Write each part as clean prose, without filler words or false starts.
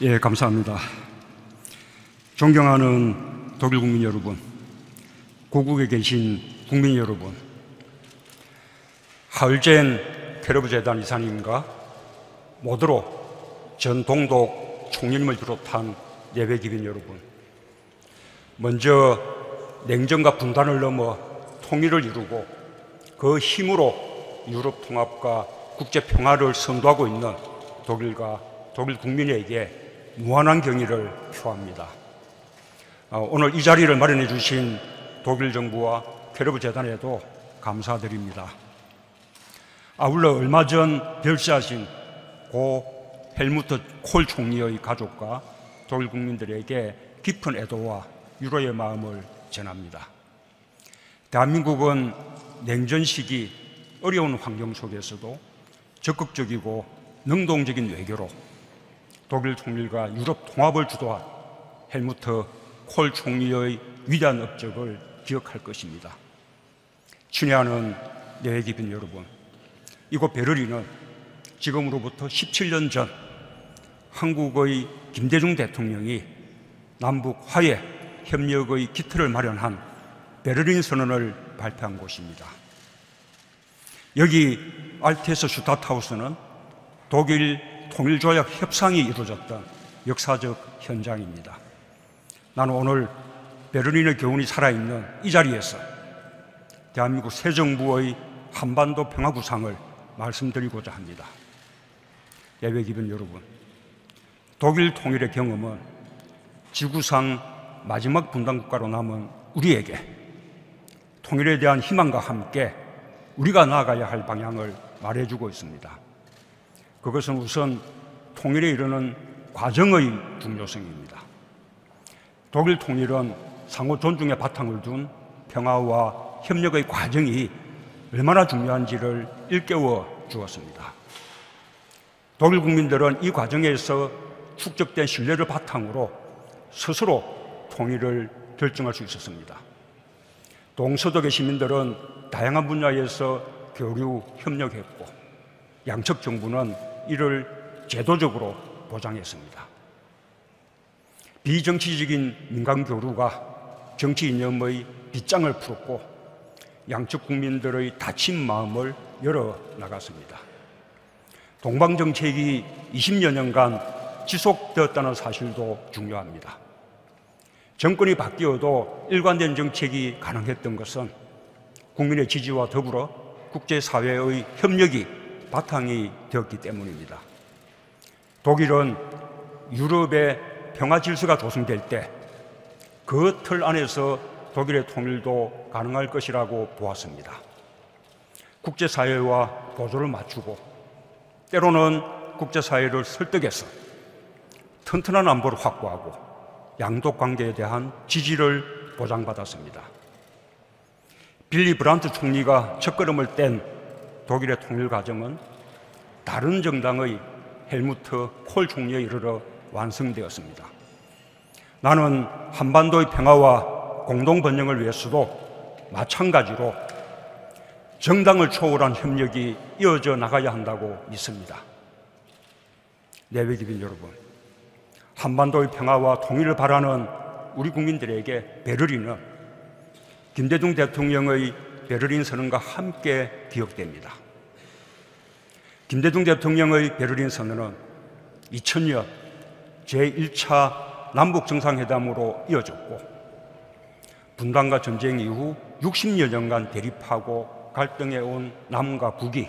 예, 감사합니다. 존경하는 독일 국민 여러분, 고국에 계신 국민 여러분, 하을젠 캐러브 재단 이사님과 모두로 전 동독 총리님을 비롯한 예배 기빈 여러분, 먼저 냉전과 분단을 넘어 통일을 이루고 그 힘으로 유럽 통합과 국제 평화를 선도하고 있는 독일과 독일 국민에게 무한한 경의를 표합니다. 오늘 이 자리를 마련해 주신 독일 정부와 캐러브 재단에도 감사드립니다. 아울러 얼마 전 별세하신 고 헬무트 콜 총리의 가족과 독일 국민들에게 깊은 애도와 유로의 마음을 전합니다. 대한민국은 냉전 시기 어려운 환경 속에서도 적극적이고 능동적인 외교로 독일 통일과 유럽 통합을 주도한 헬무트 콜 총리의 위대한 업적을 기억할 것입니다. 친애하는 예배 기빈 여러분, 이곳 베를린은 지금으로부터 17년 전 한국의 김대중 대통령이 남북 화해 협력의 기틀을 마련한 베를린 선언을 발표한 곳입니다. 여기 알테스 슈타트하우스는 독일 통일조약 협상이 이루어졌던 역사적 현장입니다. 나는 오늘 베를린의 교훈이 살아있는 이 자리에서 대한민국 새 정부의 한반도 평화구상을 말씀드리고자 합니다. 예배 기빈 여러분, 독일 통일의 경험은 지구상 마지막 분단국가로 남은 우리에게 통일에 대한 희망과 함께 우리가 나아가야 할 방향을 말해주고 있습니다. 그것은 우선 통일에 이르는 과정의 중요성입니다. 독일 통일은 상호 존중의 바탕을 둔 평화와 협력의 과정이 얼마나 중요한지를 일깨워 주었습니다. 독일 국민들은 이 과정에서 축적된 신뢰를 바탕으로 스스로 통일을 결정할 수 있었습니다. 동서독의 시민들은 다양한 분야에서 교류, 협력했고 양측 정부는 이를 제도적으로 보장했습니다. 비정치적인 민간 교류가 정치 이념의 빗장을 풀었고 양측 국민들의 다친 마음을 열어나갔습니다. 동방정책이 20여 년간 지속되었다는 사실도 중요합니다. 정권이 바뀌어도 일관된 정책이 가능했던 것은 국민의 지지와 더불어 국제사회의 협력이 바탕이 되었기 때문입니다. 독일은 유럽의 평화 질서가 조성될 때 그 틀 안에서 독일의 통일도 가능할 것이라고 보았습니다. 국제사회와 보조를 맞추고 때로는 국제사회를 설득해서 튼튼한 안보를 확보하고 양국 관계에 대한 지지를 보장받았습니다. 빌리 브란트 총리가 첫걸음을 뗀 독일의 통일 과정은 다른 정당의 헬무트 콜 총리에 이르러 완성되었습니다. 나는 한반도의 평화와 공동 번영을 위해서도 마찬가지로 정당을 초월한 협력이 이어져 나가야 한다고 믿습니다. 예배 기빈 여러분, 한반도의 평화와 통일을 바라는 우리 국민들에게 베를린은 김대중 대통령의 베를린 선언과 함께 기억됩니다. 김대중 대통령의 베를린 선언은 2000년 제1차 남북 정상회담으로 이어졌고 분단과 전쟁 이후 60여 년간 대립하고 갈등해온 남과 북이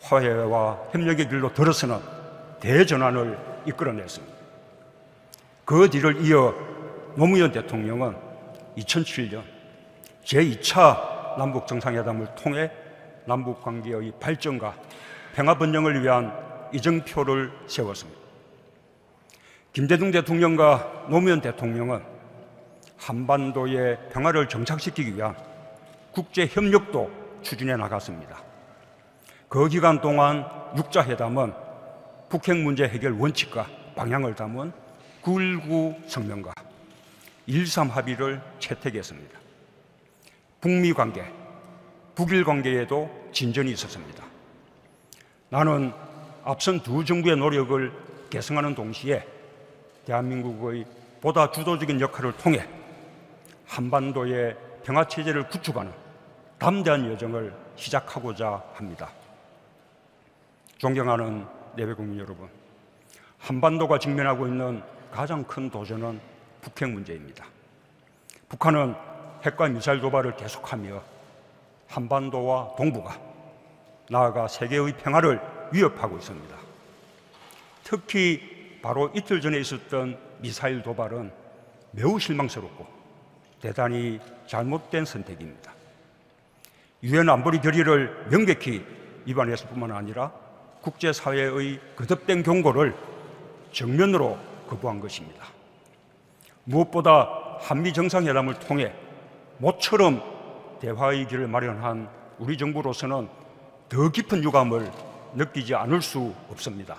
화해와 협력의 길로 들어서는 대전환을 이끌어냈습니다. 그 뒤를 이어 노무현 대통령은 2007년 제2차 남북 정상회담을 통해 남북 관계의 발전과 평화 번영을 위한 이정표를 세웠습니다. 김대중 대통령과 노무현 대통령은 한반도의 평화를 정착시키기 위한 국제 협력도 추진해 나갔습니다. 그 기간 동안 6자 회담은 북핵 문제 해결 원칙과 방향을 담은 9.19 성명과 1.3 합의를 채택했습니다. 북미 관계, 북일 관계에도 진전이 있었습니다. 나는 앞선 두 정부의 노력을 개성하는 동시에 대한민국의 보다 주도적인 역할을 통해 한반도의 평화체제를 구축하는 담대한 여정을 시작하고자 합니다. 존경하는 내외국민 여러분, 한반도가 직면하고 있는 가장 큰 도전은 북핵 문제입니다. 북한은 핵과 미사일 도발을 계속하며 한반도와 동북아, 나아가 세계의 평화를 위협하고 있습니다. 특히 바로 이틀 전에 있었던 미사일 도발은 매우 실망스럽고 대단히 잘못된 선택입니다. 유엔 안보리 결의를 명백히 위반했을 뿐만 아니라 국제사회의 거듭된 경고를 정면으로 거부한 것입니다. 무엇보다 한미 정상회담을 통해 모처럼 대화의 길을 마련한 우리 정부로서는 더 깊은 유감을 느끼지 않을 수 없습니다.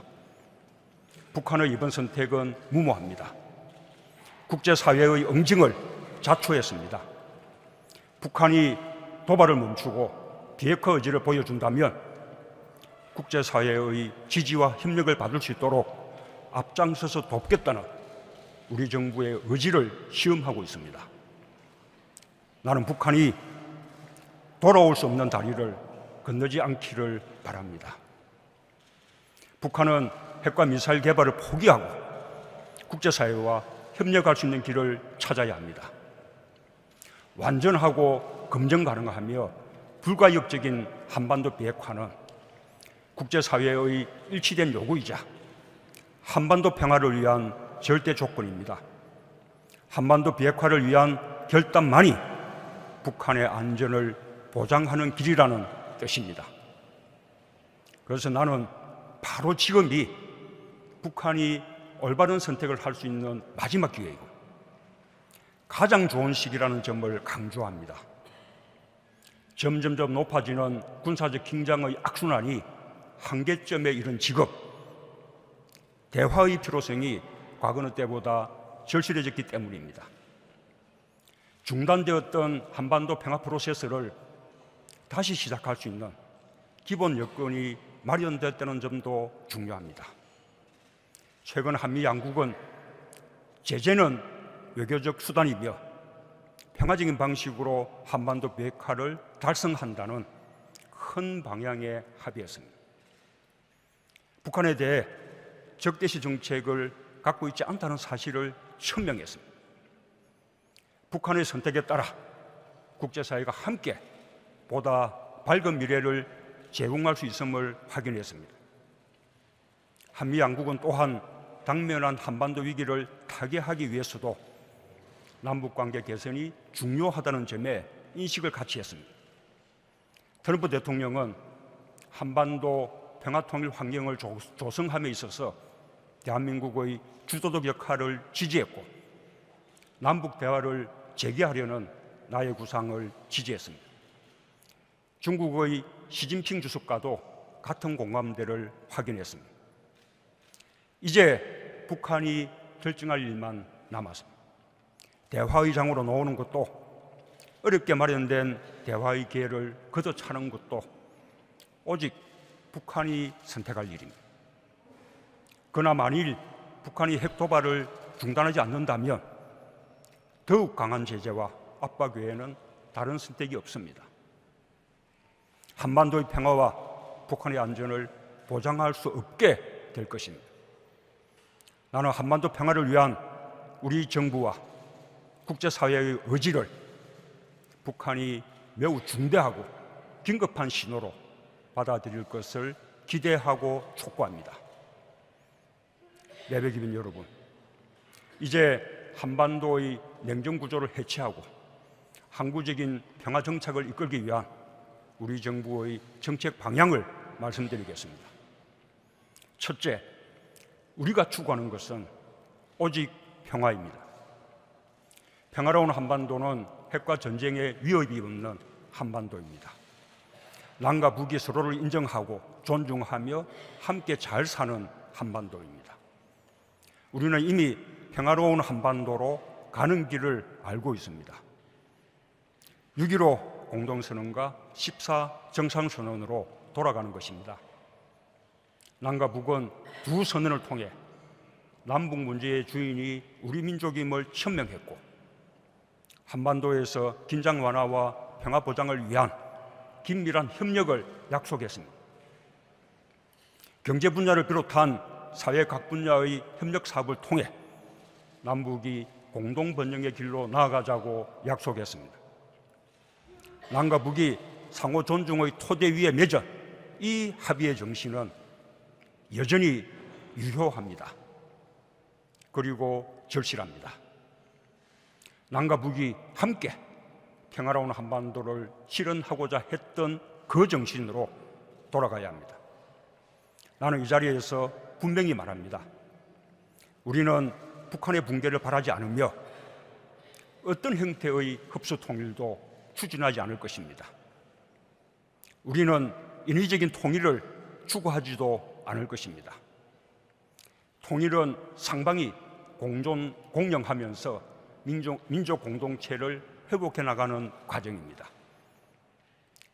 북한의 이번 선택은 무모합니다. 국제사회의 응징을 자초했습니다. 북한이 도발을 멈추고 비핵화 의지를 보여준다면 국제사회의 지지와 협력을 받을 수 있도록 앞장서서 돕겠다는 우리 정부의 의지를 시험하고 있습니다. 나는 북한이 돌아올 수 없는 다리를 건너지 않기를 바랍니다. 북한은 핵과 미사일 개발을 포기하고 국제사회와 협력할 수 있는 길을 찾아야 합니다. 완전하고 검증 가능하며 불가역적인 한반도 비핵화는 국제사회의 일치된 요구이자 한반도 평화를 위한 절대 조건입니다. 한반도 비핵화를 위한 결단만이 북한의 안전을 보장하는 길이라는 뜻입니다. 그래서 나는 바로 지금이 북한이 올바른 선택을 할 수 있는 마지막 기회이고 가장 좋은 시기라는 점을 강조합니다. 점점점 높아지는 군사적 긴장의 악순환이 한계점에 이른 지금 대화의 필요성이 과거의 때보다 절실해졌기 때문입니다. 중단되었던 한반도 평화 프로세스를 다시 시작할 수 있는 기본 여건이 마련됐다는 점도 중요합니다. 최근 한미 양국은 제재는 외교적 수단이며 평화적인 방식으로 한반도 비핵화를 달성한다는 큰 방향에 합의했습니다. 북한에 대해 적대시 정책을 갖고 있지 않다는 사실을 천명했습니다. 북한의 선택에 따라 국제사회가 함께 보다 밝은 미래를 제공할 수 있음을 확인했습니다. 한미 양국은 또한 당면한 한반도 위기를 타개하기 위해서도 남북관계 개선이 중요하다는 점에 인식을 같이 했습니다. 트럼프 대통령은 한반도 평화통일 환경을 조성함에 있어서 대한민국의 주도적 역할을 지지했고 남북 대화를 재개하려는 나의 구상을 지지했습니다. 중국의 시진핑 주석과도 같은 공감대를 확인했습니다. 이제 북한이 결정할 일만 남았습니다. 대화의 장으로 나오는 것도 어렵게 마련된 대화의 기회를 걷어차는 것도 오직 북한이 선택할 일입니다. 그러나 만일 북한이 핵 도발을 중단하지 않는다면 더욱 강한 제재와 압박 외에는 다른 선택이 없습니다. 한반도의 평화와 북한의 안전을 보장할 수 없게 될 것입니다. 나는 한반도 평화를 위한 우리 정부와 국제사회의 의지를 북한이 매우 중대하고 긴급한 신호로 받아들일 것을 기대하고 촉구합니다. 내외국민 여러분, 이제 한반도의 냉전 구조를 해체하고 항구적인 평화 정착을 이끌기 위한 우리 정부의 정책 방향을 말씀드리겠습니다. 첫째, 우리가 추구하는 것은 오직 평화입니다. 평화로운 한반도는 핵과 전쟁의 위협이 없는 한반도입니다. 남과 북이 서로를 인정하고 존중하며 함께 잘 사는 한반도입니다. 우리는 이미 평화로운 한반도로 가는 길을 알고 있습니다. 6.15 공동선언과 14 정상선언으로 돌아가는 것입니다. 남과 북은 두 선언을 통해 남북 문제의 주인이 우리 민족임을 천명했고, 한반도에서 긴장 완화와 평화 보장을 위한 긴밀한 협력을 약속했습니다. 경제 분야를 비롯한 사회 각 분야의 협력 사업을 통해 남북이 공동 번영의 길로 나아가자고 약속했습니다. 남과 북이 상호 존중의 토대 위에 맺은 이 합의의 정신은 여전히 유효합니다. 그리고 절실합니다. 남과 북이 함께 평화로운 한반도를 실현하고자 했던 그 정신으로 돌아가야 합니다. 나는 이 자리에서 분명히 말합니다. 우리는 북한의 붕괴를 바라지 않으며 어떤 형태의 흡수 통일도 추진하지 않을 것입니다. 우리는 인위적인 통일을 추구하지도 않을 것입니다. 통일은 상방이 공존하면서 민족 공동체를 회복해 나가는 과정입니다.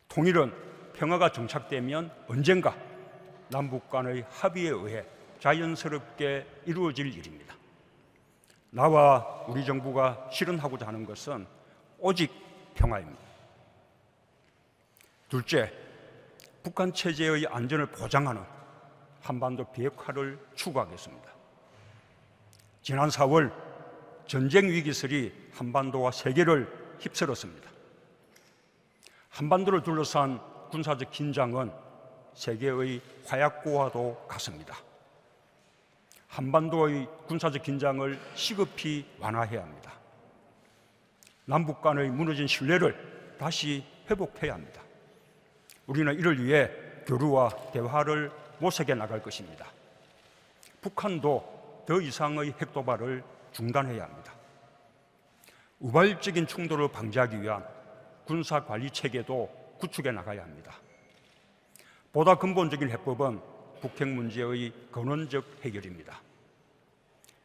통일은 평화가 정착되면 언젠가 남북 간의 합의에 의해 자연스럽게 이루어질 일입니다. 나와 우리 정부가 실현하고자 하는 것은 오직 평화입니다. 둘째, 북한 체제의 안전을 보장하는 한반도 비핵화를 추구하겠습니다. 지난 4월 전쟁 위기설이 한반도와 세계를 휩쓸었습니다. 한반도를 둘러싼 군사적 긴장은 세계의 화약고와도 같습니다. 한반도의 군사적 긴장을 시급히 완화해야 합니다. 남북 간의 무너진 신뢰를 다시 회복해야 합니다. 우리는 이를 위해 교류와 대화를 모색해 나갈 것입니다. 북한도 더 이상의 핵도발을 중단해야 합니다. 우발적인 충돌을 방지하기 위한 군사관리 체계도 구축해 나가야 합니다. 보다 근본적인 해법은 북핵 문제의 근원적 해결입니다.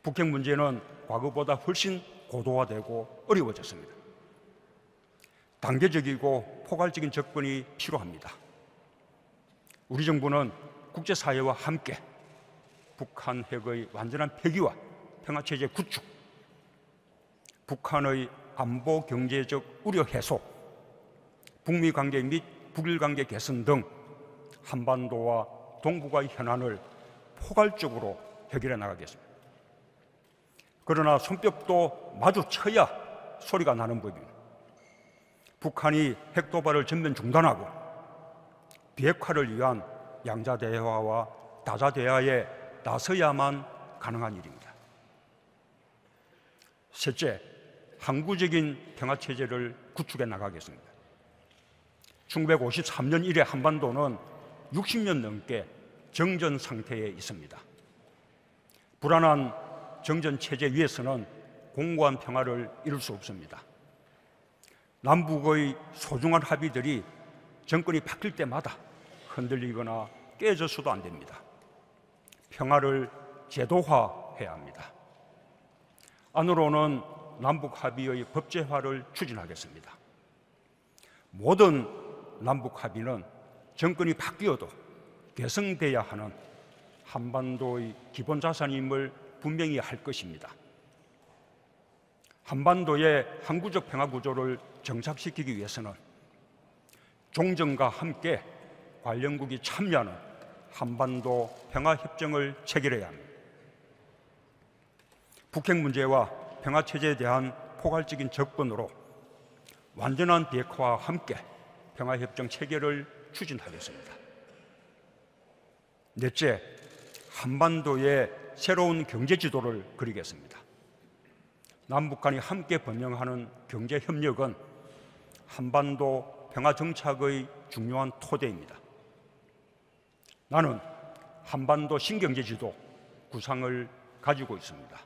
북핵 문제는 과거보다 훨씬 고도화되고 어려워졌습니다. 단계적이고 포괄적인 접근이 필요합니다. 우리 정부는 국제사회와 함께 북한 핵의 완전한 폐기와 평화체제 구축, 북한의 안보 경제적 우려 해소, 북미 관계 및 북일 관계 개선 등 한반도와 동북아의 현안을 포괄적으로 해결해 나가겠습니다. 그러나 손뼉도 마주쳐야 소리가 나는 법입니다. 북한이 핵도발을 전면 중단하고 비핵화를 위한 양자 대화와 다자 대화에 나서야만 가능한 일입니다. 셋째, 항구적인 평화체제를 구축해 나가겠습니다. 1953년 이래 한반도는 60년 넘게 정전 상태에 있습니다. 불안한 정전 체제 위에서는 공고한 평화를 이룰 수 없습니다. 남북의 소중한 합의들이 정권이 바뀔 때마다 흔들리거나 깨져서도 안 됩니다. 평화를 제도화해야 합니다. 안으로는 남북 합의의 법제화를 추진하겠습니다. 모든 남북 합의는 정권이 바뀌어도 개성돼야 하는 한반도의 기본 자산임을 분명히 할 것입니다. 한반도의 항구적 평화 구조를 정착시키기 위해서는 종전과 함께 관련국이 참여하는 한반도 평화협정을 체결해야 합니다. 북핵 문제와 평화체제에 대한 포괄적인 접근으로 완전한 비핵화와 함께 평화협정 체결을 추진하겠습니다. 넷째, 한반도의 새로운 경제 지도를 그리겠습니다. 남북 간이 함께 번영하는 경제 협력은 한반도 평화 정착의 중요한 토대입니다. 나는 한반도 신경제 지도 구상을 가지고 있습니다.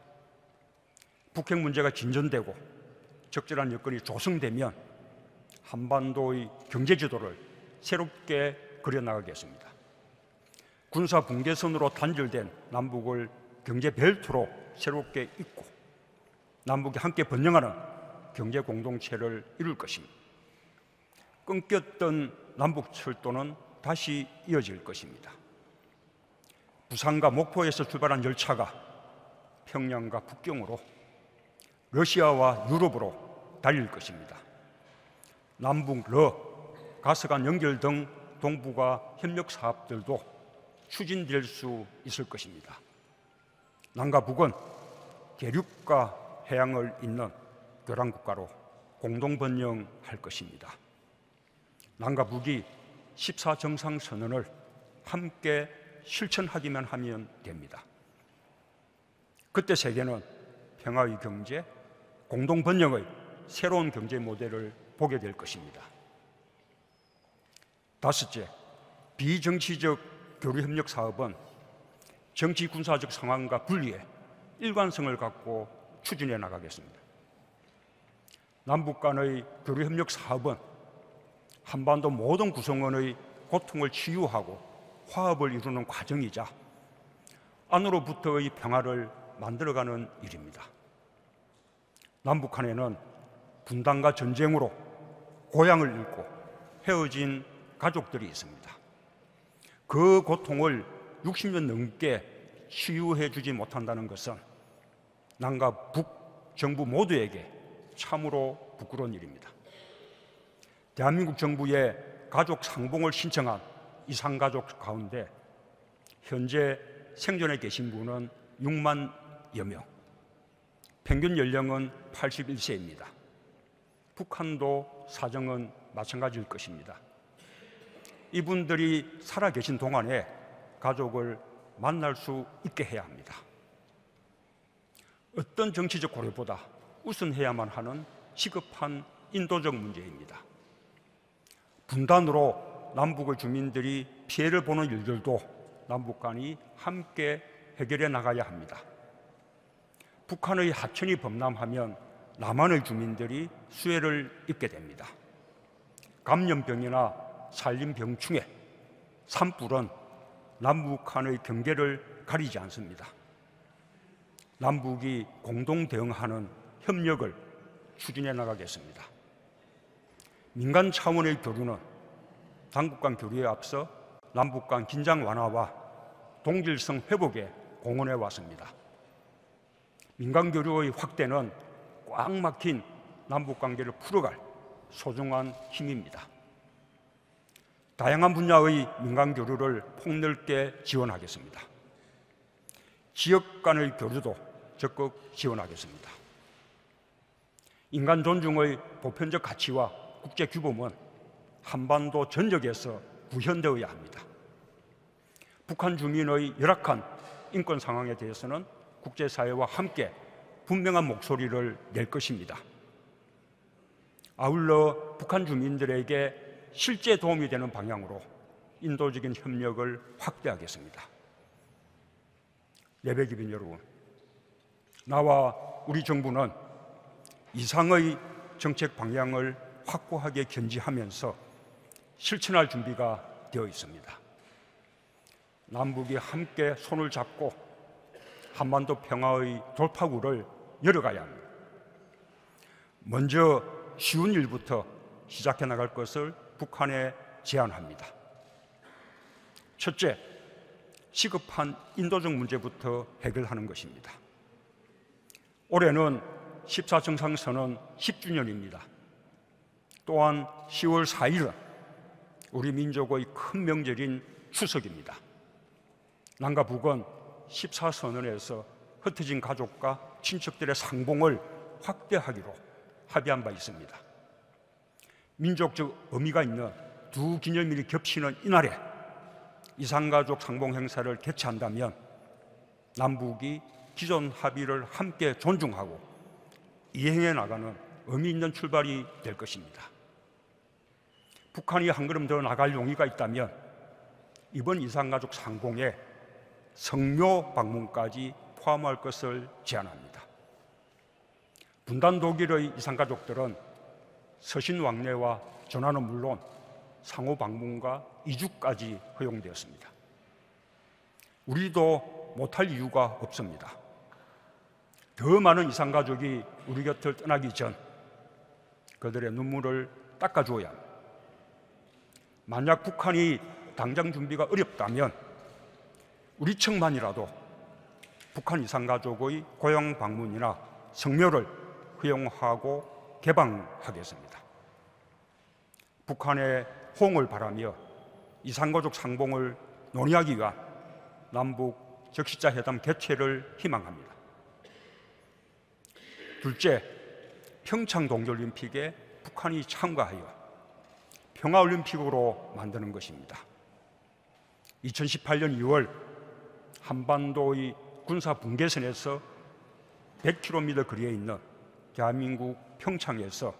북핵 문제가 진전되고 적절한 여건이 조성되면 한반도의 경제 지도를 새롭게 그려나가겠습니다. 군사 붕괴선으로 단절된 남북을 경제 벨트로 새롭게 잇고 남북이 함께 번영하는 경제 공동체를 이룰 것입니다. 끊겼던 남북 철도는 다시 이어질 것입니다. 부산과 목포에서 출발한 열차가 평양과 북경으로 러시아와 유럽으로 달릴 것입니다. 남북 가스관 연결 등 동북아 협력 사업들도 추진될 수 있을 것입니다. 남과 북은 대륙과 해양을 잇는 교란국가로 공동 번영할 것입니다. 남과 북이 14정상선언을 함께 실천하기만 하면 됩니다. 그때 세계는 평화의 경제, 공동 번영의 새로운 경제 모델을 보게 될 것입니다. 다섯째, 비정치적 교류협력 사업은 정치 군사적 상황과 분리해 일관성을 갖고 추진해 나가겠습니다. 남북 간의 교류협력 사업은 한반도 모든 구성원의 고통을 치유하고 화합을 이루는 과정이자 안으로부터의 평화를 만들어가는 일입니다. 남북한에는 분단과 전쟁으로 고향을 잃고 헤어진 가족들이 있습니다. 그 고통을 60년 넘게 치유해 주지 못한다는 것은 남과 북 정부 모두에게 참으로 부끄러운 일입니다. 대한민국 정부에 가족 상봉을 신청한 이산가족 가운데 현재 생존해 계신 분은 6만여 명, 평균 연령은 81세입니다. 북한도 사정은 마찬가지일 것입니다. 이분들이 살아계신 동안에 가족을 만날 수 있게 해야 합니다. 어떤 정치적 고려보다 우선해야만 하는 시급한 인도적 문제입니다. 분단으로 남북의 주민들이 피해를 보는 일들도 남북 간이 함께 해결해 나가야 합니다. 북한의 하천이 범람하면 남한의 주민들이 수해를 입게 됩니다. 감염병이나 산림병충해, 산불은 남북한의 경계를 가리지 않습니다. 남북이 공동 대응하는 협력을 추진해 나가겠습니다. 민간 차원의 교류는 당국 간 교류에 앞서 남북 간 긴장 완화와 동질성 회복에 공헌해 왔습니다. 민간 교류의 확대는 꽉 막힌 남북 관계를 풀어갈 소중한 힘입니다. 다양한 분야의 민간 교류를 폭넓게 지원하겠습니다. 지역 간의 교류도 적극 지원하겠습니다. 인간 존중의 보편적 가치와 국제 규범은 한반도 전역에서 구현되어야 합니다. 북한 주민의 열악한 인권 상황에 대해서는 국제사회와 함께 분명한 목소리를 낼 것입니다. 아울러 북한 주민들에게 실제 도움이 되는 방향으로 인도적인 협력을 확대하겠습니다. 예배기빈 여러분, 나와 우리 정부는 이상의 정책 방향을 확고하게 견지하면서 실천할 준비가 되어 있습니다. 남북이 함께 손을 잡고 한반도 평화의 돌파구를 열어가야 합니다. 먼저 쉬운 일부터 시작해 나갈 것을 북한에 제안합니다. 첫째, 시급한 인도적 문제부터 해결하는 것입니다. 올해는 14정상선언 10주년입니다. 또한 10월 4일은 우리 민족의 큰 명절인 추석입니다. 남과 북은 14선언에서 흩어진 가족과 친척들의 상봉을 확대하기로 합의한 바 있습니다. 민족적 의미가 있는 두 기념일이 겹치는 이날에 이산가족 상봉 행사를 개최한다면 남북이 기존 합의를 함께 존중하고 이행해 나가는 의미 있는 출발이 될 것입니다. 북한이 한 걸음 더 나갈 용의가 있다면 이번 이산가족 상봉에 성묘 방문까지 포함할 것을 제안합니다. 분단 독일의 이산가족들은 서신 왕래와 전화는 물론 상호 방문과 이주까지 허용되었습니다. 우리도 못할 이유가 없습니다. 더 많은 이산가족이 우리 곁을 떠나기 전 그들의 눈물을 닦아주어야 합니다. 만약 북한이 당장 준비가 어렵다면 우리 측만이라도 북한 이산가족의 고향 방문이나 성묘를 허용하고 개방하겠습니다. 북한의 호응을 바라며 이산가족 상봉을 논의하기 위한 남북 적시자 회담 개최를 희망합니다. 둘째, 평창 동계올림픽에 북한이 참가하여 평화올림픽으로 만드는 것입니다. 2018년 2월 한반도의 군사 분계선에서 100km 거리에 있는 대한민국 평창에서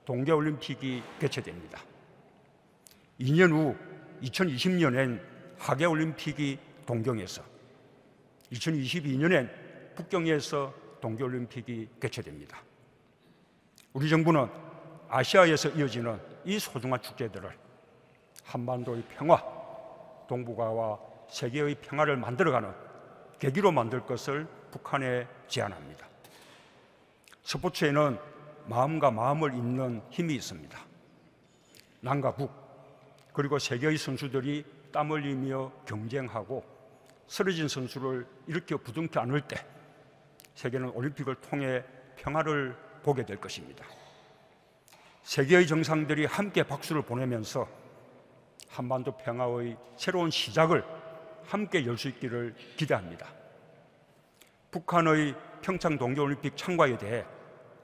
동계올림픽이 개최됩니다. 2년 후 2020년엔 하계올림픽이 동경에서, 2022년엔 북경에서 동계올림픽이 개최됩니다. 우리 정부는 아시아에서 이어지는 이 소중한 축제들을 한반도의 평화, 동북아와 세계의 평화를 만들어가는 계기로 만들 것을 북한에 제안합니다. 스포츠에는 마음과 마음을 잇는 힘이 있습니다. 남과 북, 그리고 세계의 선수들이 땀 흘리며 경쟁하고 쓰러진 선수를 일으켜 부둥켜 안을 때 세계는 올림픽을 통해 평화를 보게 될 것입니다. 세계의 정상들이 함께 박수를 보내면서 한반도 평화의 새로운 시작을 함께 열 수 있기를 기대합니다. 북한의 평창 동계올림픽 참가에 대해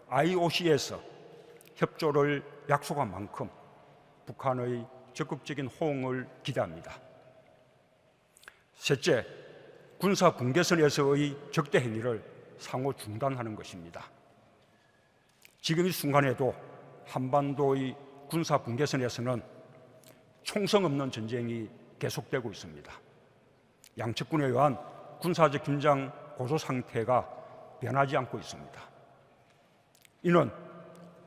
IOC에서 협조를 약속한 만큼 북한의 적극적인 호응을 기대합니다. 셋째, 군사 분계선에서의 적대 행위를 상호 중단하는 것입니다. 지금 이 순간에도 한반도의 군사 분계선에서는 총성 없는 전쟁이 계속되고 있습니다. 양측군에 의한 군사적 긴장 고조 상태가 변하지 않고 있습니다. 이는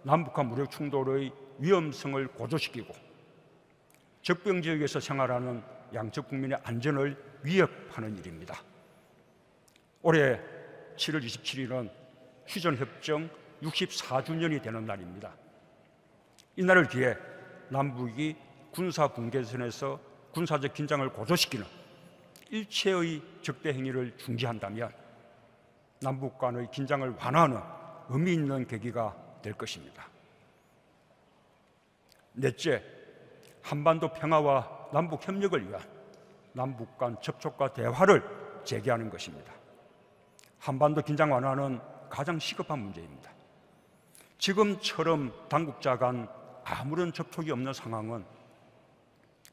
남북한 무력 충돌의 위험성을 고조시키고 적병 지역에서 생활하는 양측 국민의 안전을 위협하는 일입니다. 올해 7월 27일은 휴전협정 64주년이 되는 날입니다. 이날을 기해 남북이 군사 분계선에서 군사적 긴장을 고조시키는 일체의 적대 행위를 중지한다면 남북 간의 긴장을 완화하는 의미 있는 계기가 될 것입니다. 넷째, 한반도 평화와 남북 협력을 위한 남북 간 접촉과 대화를 재개하는 것입니다. 한반도 긴장 완화는 가장 시급한 문제입니다. 지금처럼 당국자 간 아무런 접촉이 없는 상황은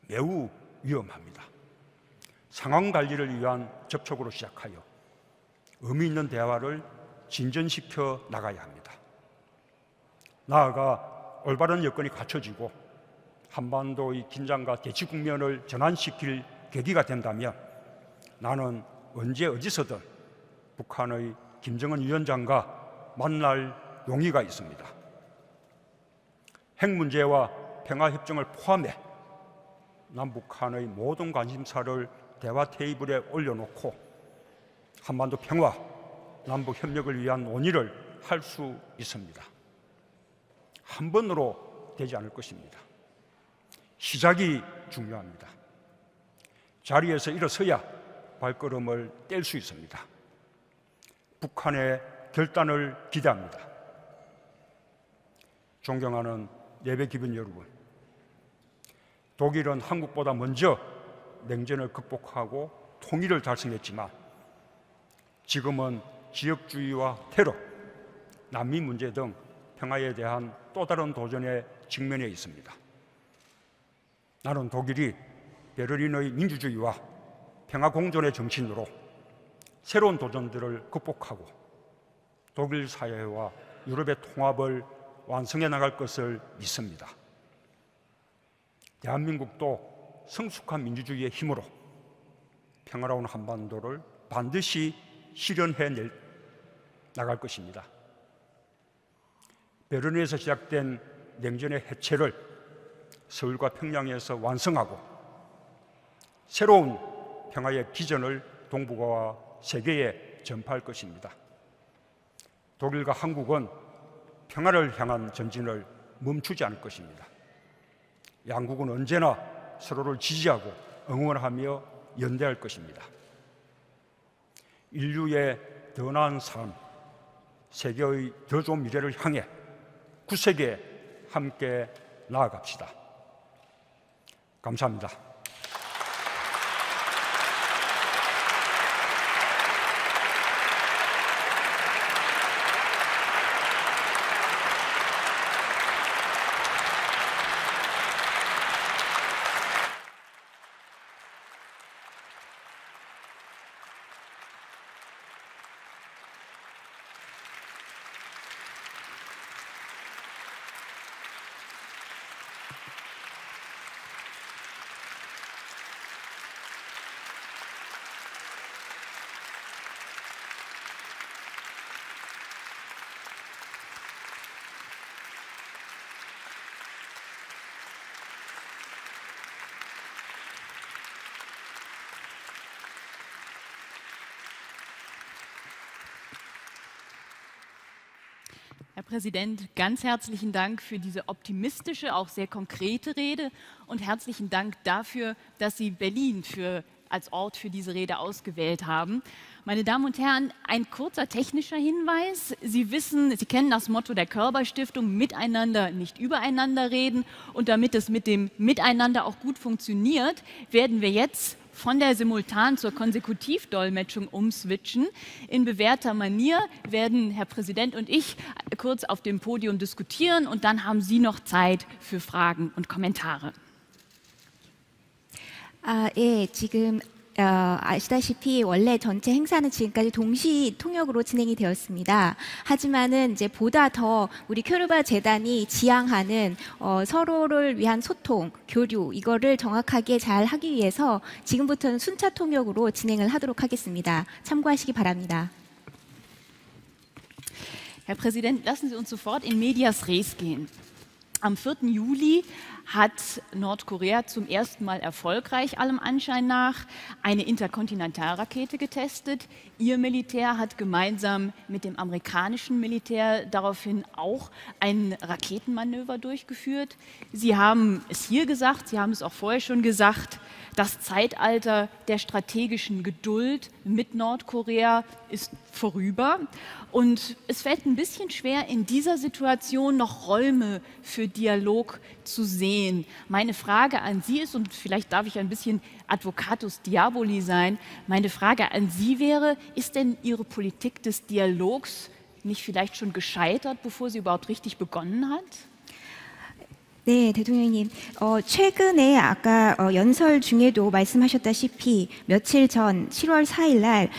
매우 위험합니다. 상황 관리를 위한 접촉으로 시작하여 의미 있는 대화를 진전시켜 나가야 합니다. 나아가 올바른 여건이 갖춰지고 한반도의 긴장과 대치 국면을 전환시킬 계기가 된다면 나는 언제 어디서든 북한의 김정은 위원장과 만날 용의가 있습니다. 핵 문제와 평화협정을 포함해 남북한의 모든 관심사를 대화 테이블에 올려놓고 한반도 평화, 남북 협력을 위한 논의를 할 수 있습니다. 한 번으로 되지 않을 것입니다. 시작이 중요합니다. 자리에서 일어서야 발걸음을 뗄 수 있습니다. 북한의 결단을 기대합니다. 존경하는 예배 기분 여러분, 독일은 한국보다 먼저 냉전을 극복하고 통일을 달성했지만 지금은 지역주의와 테러, 난민 문제 등 평화에 대한 또 다른 도전에 직면해 있습니다. 나는 독일이 베를린의 민주주의와 평화 공존의 정신으로 새로운 도전들을 극복하고 독일 사회와 유럽의 통합을 완성해 나갈 것을 믿습니다. 대한민국도 성숙한 민주주의의 힘으로 평화로운 한반도를 반드시 실현해 나갈 것입니다. 베를린에서 시작된 냉전의 해체를 서울과 평양에서 완성하고 새로운 평화의 비전을 동북아와 세계에 전파할 것입니다. 독일과 한국은 평화를 향한 전진을 멈추지 않을 것입니다. 양국은 언제나 서로를 지지하고 응원하며 연대할 것입니다. 인류의 더 나은 삶, 세계의 더 좋은 미래를 향해 굳세게 함께 나아갑시다. 감사합니다. Herr Präsident, ganz herzlichen Dank für diese optimistische, auch sehr konkrete Rede und herzlichen Dank dafür, dass Sie Berlin als Ort für diese Rede ausgewählt haben. Meine Damen und Herren, ein kurzer technischer Hinweis. Sie kennen das Motto der Körber-Stiftung, miteinander, nicht übereinander reden. Und damit es mit dem Miteinander auch gut funktioniert, werden wir jetzt von der Simultan- zur Konsekutivdolmetschung umswitchen. In bewährter Manier werden Herr Präsident und ich kurz auf dem Podium diskutieren und dann haben Sie noch Zeit für Fragen und Kommentare. 예, 지금 아시다시피 원래 전체 행사는 지금까지 동시 통역으로 진행이 되었습니다. 하지만은 이제 보다 더 우리 큐르바 재단이 지향하는 서로를 위한 소통, 교류 이거를 정확하게 잘 하기 위해서 지금부터는 순차 통역으로 진행을 하도록 하겠습니다. 참고하시기 바랍니다. Herr Präsident, lassen Sie uns sofort in medias res gehen. Am 4. Juli hat Nordkorea zum ersten Mal erfolgreich, allem Anschein nach, eine Interkontinentalrakete getestet. Ihr Militär hat gemeinsam mit dem amerikanischen Militär daraufhin auch ein Raketenmanöver durchgeführt. Sie haben es hier gesagt, Sie haben es auch vorher schon gesagt, das Zeitalter der strategischen Geduld mit Nordkorea ist vorüber. Und es fällt ein bisschen schwer, in dieser Situation noch Räume für Dialog zu sehen. Meine Frage an Sie ist, und vielleicht darf ich ein bisschen Advocatus Diaboli sein, meine Frage an Sie wäre, ist denn Ihre Politik des Dialogs nicht vielleicht schon gescheitert, bevor sie überhaupt richtig begonnen hat? 네, 대통령님. 최근에 아까 연설 중에도 말씀하셨다시피 며칠 전 7월 4일 날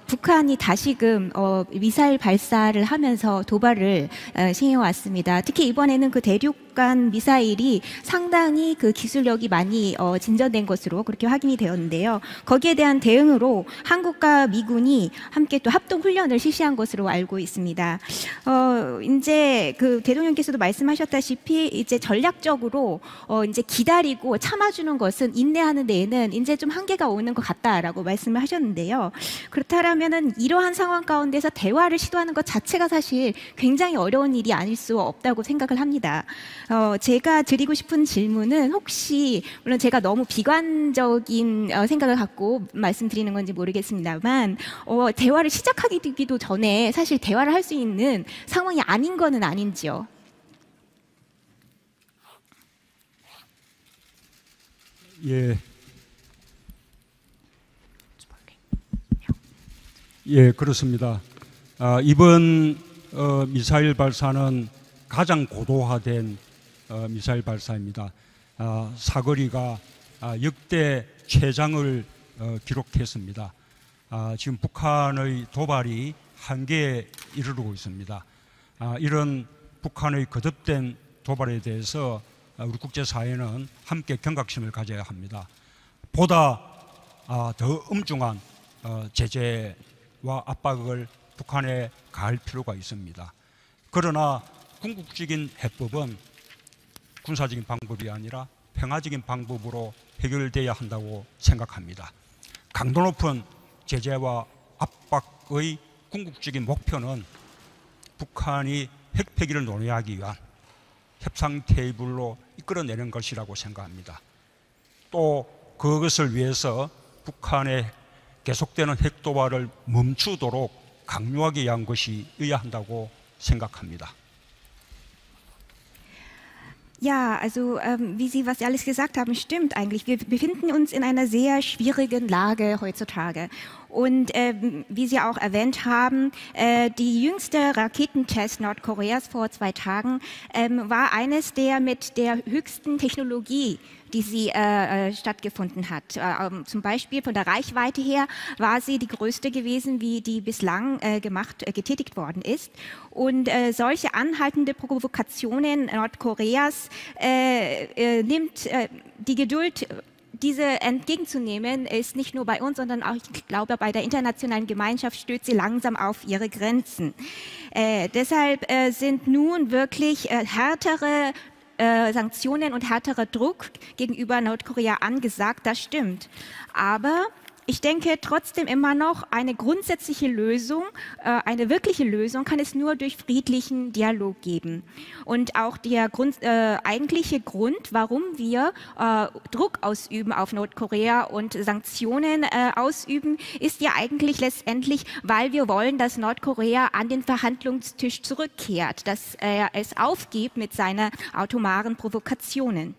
북한이 다시금 미사일 발사를 하면서 도발을 시행해왔습니다. 특히 이번에는 그 대륙간 미사일이 상당히 그 기술력이 많이 진전된 것으로 그렇게 확인이 되었는데요. 거기에 대한 대응으로 한국과 미군이 함께 또 합동 훈련을 실시한 것으로 알고 있습니다. 이제 그 대통령께서도 말씀하셨다시피 이제 전략적으로 이제 기다리고 참아주는 것은 인내하는 데에는 이제 좀 한계가 오는 것 같다라고 말씀을 하셨는데요. 그렇다면은 이러한 상황 가운데서 대화를 시도하는 것 자체가 사실 굉장히 어려운 일이 아닐 수 없다고 생각을 합니다. 제가 드리고 싶은 질문은 혹시 물론 제가 너무 비관적인 생각을 갖고 말씀드리는 건지 모르겠습니다만 대화를 시작하기도 전에 사실 대화를 할 수 있는 상황이 아닌 거는 아닌지요? 예, 그렇습니다. 이번 미사일 발사는 가장 고도화된 미사일 발사입니다. 사거리가 역대 최장을 기록했습니다. 지금 북한의 도발이 한계에 이르르고 있습니다. 이런 북한의 거듭된 도발에 대해서 우리 국제사회는 함께 경각심을 가져야 합니다. 보다 더 엄중한 제재와 압박을 북한에 가할 필요가 있습니다. 그러나 궁극적인 해법은 군사적인 방법이 아니라 평화적인 방법으로 해결돼야 한다고 생각합니다. 강도 높은 제재와 압박의 궁극적인 목표는 북한이 핵폐기를 논의하기 위한 협상 테이블로 이끌어내는 것이라고 생각합니다. 또 그것을 위해서 북한의 계속되는 핵도발을 멈추도록 강요하기 위한 것이어야 한다고 생각합니다. Ja, also wie Sie was Sie alles gesagt haben, stimmt eigentlich. Wir befinden uns in einer sehr schwierigen Lage heutzutage. Und wie Sie auch erwähnt haben, die jüngste Raketentest Nordkoreas vor 2 Tagen war eines der mit der höchsten Technologie, die sie stattgefunden hat. Zum Beispiel von der Reichweite her war sie die größte gewesen, wie die bislang getätigt worden ist. Und solche anhaltende Provokationen Nordkoreas nimmt die Geduld, diese entgegenzunehmen, ist nicht nur bei uns, sondern auch, ich glaube, bei der internationalen Gemeinschaft stößt sie langsam auf ihre Grenzen. Deshalb sind nun wirklich härtere Sanktionen und härterer Druck gegenüber Nordkorea angesagt, das stimmt. Aber ich denke trotzdem immer noch, eine grundsätzliche Lösung, eine wirkliche Lösung kann es nur durch friedlichen Dialog geben. Und auch der eigentliche Grund, warum wir Druck ausüben auf Nordkorea und Sanktionen ausüben, ist ja eigentlich letztendlich, weil wir wollen, dass Nordkorea an den Verhandlungstisch zurückkehrt, dass er es aufgibt mit seinen atomaren Provokationen.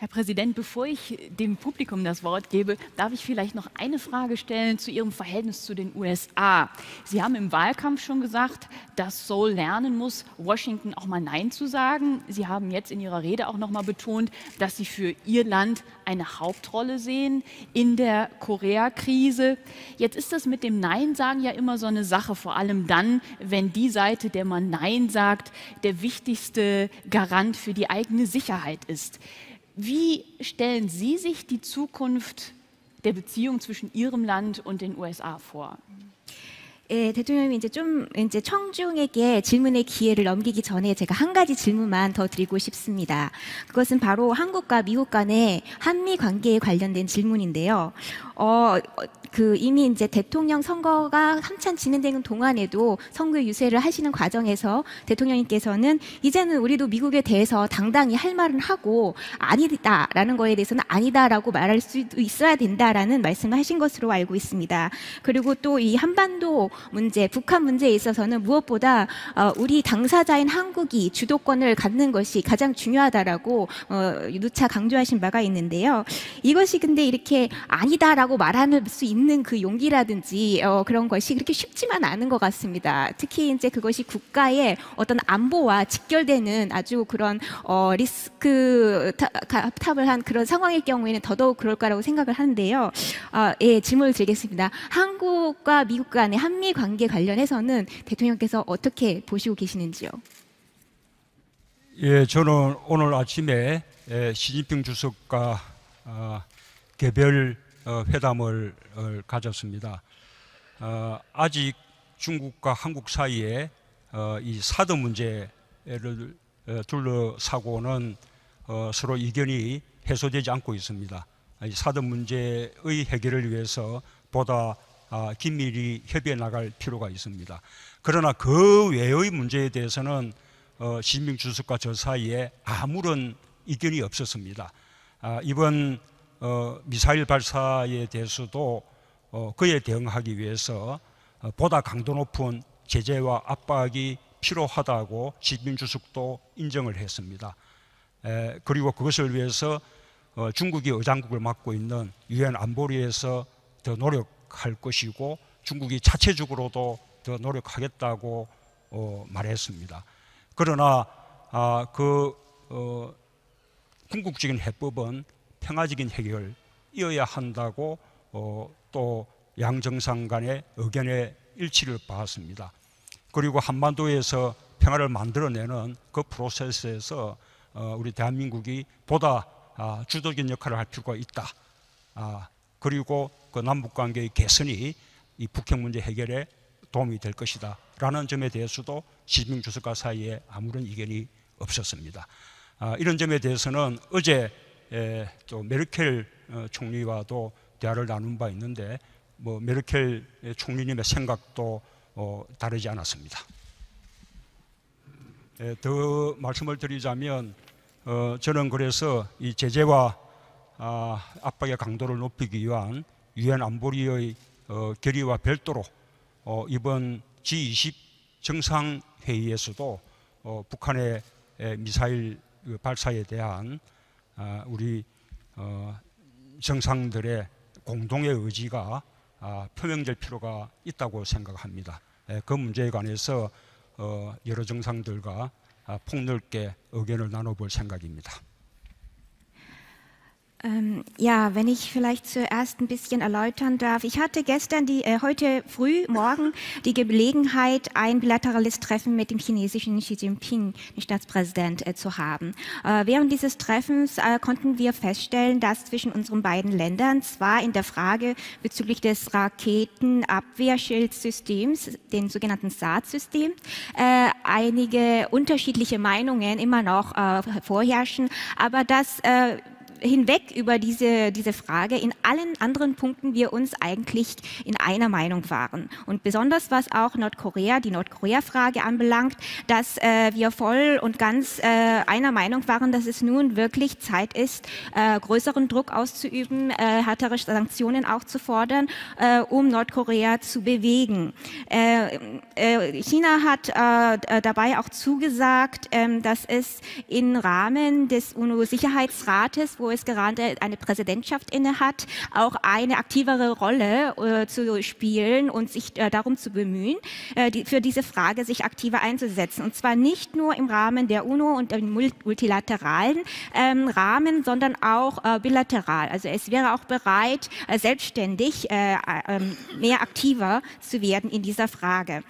Herr Präsident, bevor ich dem Publikum das Wort gebe, darf ich vielleicht noch eine Frage stellen zu Ihrem Verhältnis zu den USA. Sie haben im Wahlkampf schon gesagt, dass Seoul lernen muss, Washington auch mal Nein zu sagen. Sie haben jetzt in Ihrer Rede auch noch mal betont, dass Sie für Ihr Land eine Hauptrolle sehen in der Korea-Krise. Jetzt ist das mit dem Nein-Sagen ja immer so eine Sache, vor allem dann, wenn die Seite, der man Nein sagt, der wichtigste Garant für die eigene Sicherheit ist. Wie stellen Sie sich die Zukunft der Beziehung zwischen Ihrem Land und den USA vor? 대통령이 이제 청중에게 질문의 기회를 넘기기 전에 제가 한 가지 질문만 더 드리고 싶습니다. 그것은 바로 한국과 미국 간의 한미 관계에 관련된 질문인데요. 이미 이제 대통령 선거가 한참 진행되는 동안에도 선거 유세를 하시는 과정에서 대통령님께서는 이제는 우리도 미국에 대해서 당당히 할 말은 하고 아니다라는 거에 대해서는 아니다라고 말할 수도 있어야 된다라는 말씀을 하신 것으로 알고 있습니다. 그리고 또 이 한반도 문제, 북한 문제에 있어서는 무엇보다 우리 당사자인 한국이 주도권을 갖는 것이 가장 중요하다라고 누차 강조하신 바가 있는데요. 이것이 근데 이렇게 아니다라고 말할 수 있는 그 용기라든지 그런 것이 그렇게 쉽지만 않은 것 같습니다. 특히 이제 그것이 국가의 어떤 안보와 직결되는 아주 그런 리스크 탑을 한 그런 상황일 경우에는 더더욱 그럴 거라고 생각을 하는데요. 예, 질문을 드리겠습니다. 한국과 미국 간의 한미 관계 관련해서는 대통령께서 어떻게 보시고 계시는지요? 예, 저는 오늘 아침에 시진핑 주석과 개별 회담을 가졌습니다. 아직 중국과 한국 사이에 이 사드 문제를 둘러싸고는 서로 이견이 해소되지 않고 있습니다. 이 사드 문제의 해결을 위해서 보다 긴밀히 협의해 나갈 필요가 있습니다. 그러나 그 외의 문제에 대해서는 시진핑 주석과 저 사이에 아무런 이견이 없었습니다. 이번 미사일 발사에 대해서도 그에 대응하기 위해서 보다 강도 높은 제재와 압박이 필요하다고 시진핑 주석도 인정을 했습니다. 그리고 그것을 위해서 중국이 의장국을 맡고 있는 유엔 안보리에서 더 노력할 것이고 중국이 자체적으로도 더 노력하겠다고 말했습니다. 그러나 궁극적인 해법은 평화적인 해결이어야 한다고 또 양정상 간의 의견의 일치를 봤습니다. 그리고 한반도에서 평화를 만들어내는 그 프로세스에서 우리 대한민국이 보다 주도적인 역할을 할 필요가 있다. 그리고 그 남북관계의 개선이 이 북핵 문제 해결에 도움이 될 것이다 라는 점에 대해서도 시진핑 주석과 사이에 아무런 이견이 없었습니다. 이런 점에 대해서는 어제 또 메르켈 총리와도 대화를 나눈 바 있는데 메르켈 총리님의 생각도 다르지 않았습니다. 더 말씀을 드리자면 저는 그래서 이 제재와 압박의 강도를 높이기 위한 유엔 안보리의 결의와 별도로 이번 G20 정상회의에서도 북한의 미사일 발사에 대한 우리 정상들의 공동의 의지가 표명될 필요가 있다고 생각합니다. 그 문제에 관해서 여러 정상들과 폭넓게 의견을 나눠볼 생각입니다. Ja, wenn ich vielleicht zuerst ein bisschen erläutern darf. Ich hatte heute früh, morgen, die Gelegenheit, ein bilaterales Treffen mit dem chinesischen Xi Jinping, dem Staatspräsident, zu haben. Während dieses Treffens konnten wir feststellen, dass zwischen unseren beiden Ländern zwar in der Frage bezüglich des Raketenabwehrschildsystems, den sogenannten SAD-System, einige unterschiedliche Meinungen immer noch vorherrschen, aber dass hinweg über diese Frage in allen anderen Punkten wir uns eigentlich in einer Meinung waren. Und besonders was auch die Nordkorea-Frage anbelangt, dass wir voll und ganz einer Meinung waren, dass es nun wirklich Zeit ist, größeren Druck auszuüben, härtere Sanktionen auch zu fordern, um Nordkorea zu bewegen. China hat dabei auch zugesagt, dass es im Rahmen des UNO-Sicherheitsrates, wo es gerade eine Präsidentschaft innehat, auch eine aktivere Rolle zu spielen und sich darum zu bemühen, für diese Frage sich aktiver einzusetzen. Und zwar nicht nur im Rahmen der UNO und im multilateralen Rahmen, sondern auch bilateral. Also es wäre auch bereit, selbstständig mehr aktiver zu werden in dieser Frage.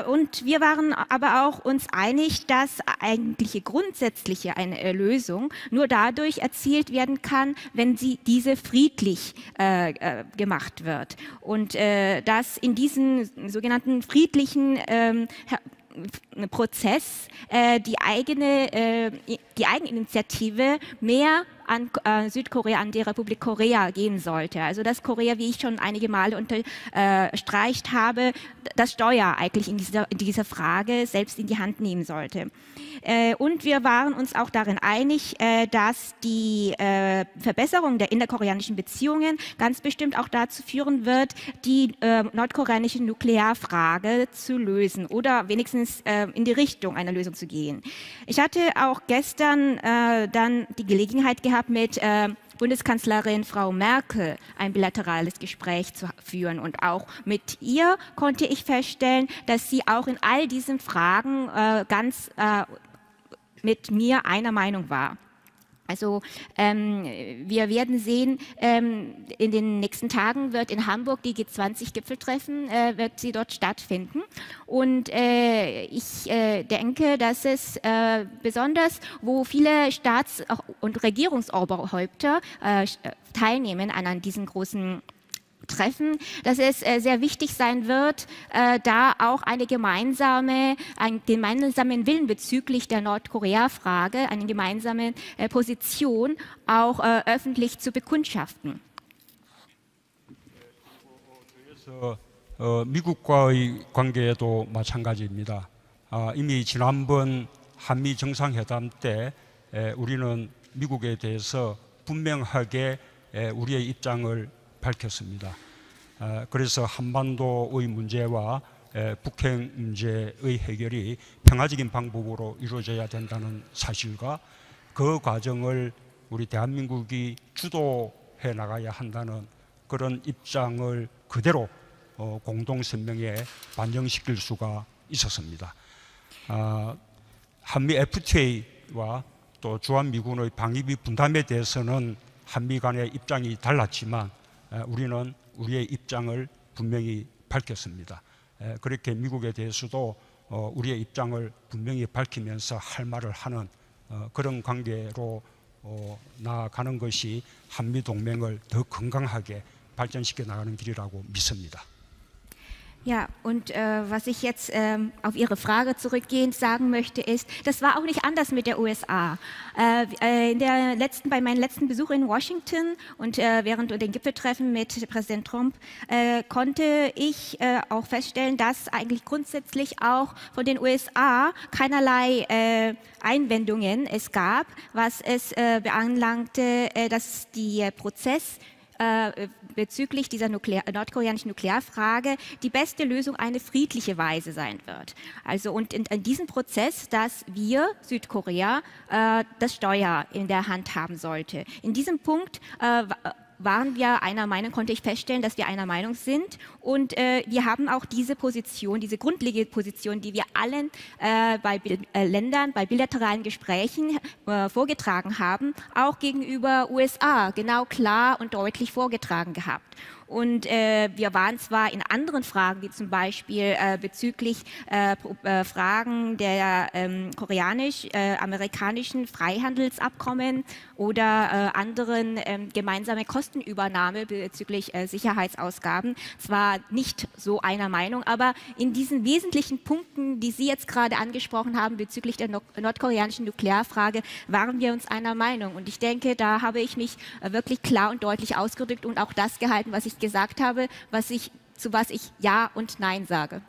Und wir waren aber auch uns einig, dass eigentlich grundsätzliche eine Lösung nur dadurch erzielt werden kann, wenn diese friedlich gemacht wird. Und dass in diesem sogenannten friedlichen Prozess die Eigeninitiative mehr an Südkorea, an die Republik Korea gehen sollte. Also dass Korea, wie ich schon einige Male unterstreicht habe, das Steuer eigentlich in dieser Frage selbst in die Hand nehmen sollte. Und wir waren uns auch darin einig, dass die Verbesserung der innerkoreanischen Beziehungen ganz bestimmt auch dazu führen wird, die nordkoreanische Nuklearfrage zu lösen oder wenigstens in die Richtung einer Lösung zu gehen. Ich hatte auch gestern dann die Gelegenheit gehabt, mit Bundeskanzlerin Frau Merkel ein bilaterales Gespräch zu führen. Und auch mit ihr konnte ich feststellen, dass sie auch in all diesen Fragen ganz mit mir einer Meinung war. Also wir werden sehen, in den nächsten Tagen wird in Hamburg die G20-Gipfeltreffen, wird sie dort stattfinden. Und ich denke, dass es besonders, wo viele Staats- und Regierungsoberhäupter teilnehmen an diesen großen Treffen, dass es sehr wichtig sein wird, da auch einen gemeinsamen Willen bezüglich der Nordkorea-Frage, eine gemeinsame Position auch öffentlich zu bekundschaften. 미국과의 관계도 마찬가지입니다. 이미 지난번 한미 정상회담 때 우리는 미국에 대해서 분명하게 우리의 입장을 밝혔습니다. 그래서 한반도의 문제와 북핵 문제의 해결이 평화적인 방법으로 이루어져야 된다는 사실과 그 과정을 우리 대한민국이 주도해 나가야 한다는 그런 입장을 그대로 공동성명에 반영시킬 수가 있었습니다. 한미 FTA와 또 주한미군의 방위비 분담에 대해서는 한미 간의 입장이 달랐지만 우리는 우리의 입장을 분명히 밝혔습니다. 그렇게 미국에 대해서도 우리의 입장을 분명히 밝히면서 할 말을 하는 그런 관계로 나아가는 것이 한미 동맹을 더 건강하게 발전시켜 나가는 길이라고 믿습니다. Ja, und was ich jetzt auf Ihre Frage zurückgehend sagen möchte, ist, das war auch nicht anders mit der USA. Bei meinem letzten Besuch in Washington und während den Gipfeltreffen mit Präsident Trump konnte ich auch feststellen, dass eigentlich grundsätzlich auch von den USA keinerlei Einwendungen es gab, was es beanlangte, dass der Prozess bezüglich dieser nordkoreanischen Nuklearfrage die beste Lösung eine friedliche Weise sein wird. Also und in diesem Prozess, dass wir, Südkorea, das Steuer in der Hand haben sollte. In diesem Punkt waren wir einer Meinung, konnte ich feststellen, dass wir einer Meinung sind. Und wir haben auch diese Position, diese grundlegende Position, die wir allen bei Ländern, bei bilateralen Gesprächen vorgetragen haben, auch gegenüber USA genau klar und deutlich vorgetragen gehabt. Und wir waren zwar in anderen Fragen, wie zum Beispiel bezüglich Fragen der koreanisch-amerikanischen Freihandelsabkommen oder anderen gemeinsame Kostenübernahme bezüglich Sicherheitsausgaben, zwar nicht so einer Meinung, aber in diesen wesentlichen Punkten, die Sie jetzt gerade angesprochen haben bezüglich der nordkoreanischen Nuklearfrage, waren wir uns einer Meinung. Und ich denke, da habe ich mich wirklich klar und deutlich ausgedrückt und auch das gehalten, was ich gesagt habe, zu was ich Ja und Nein sage.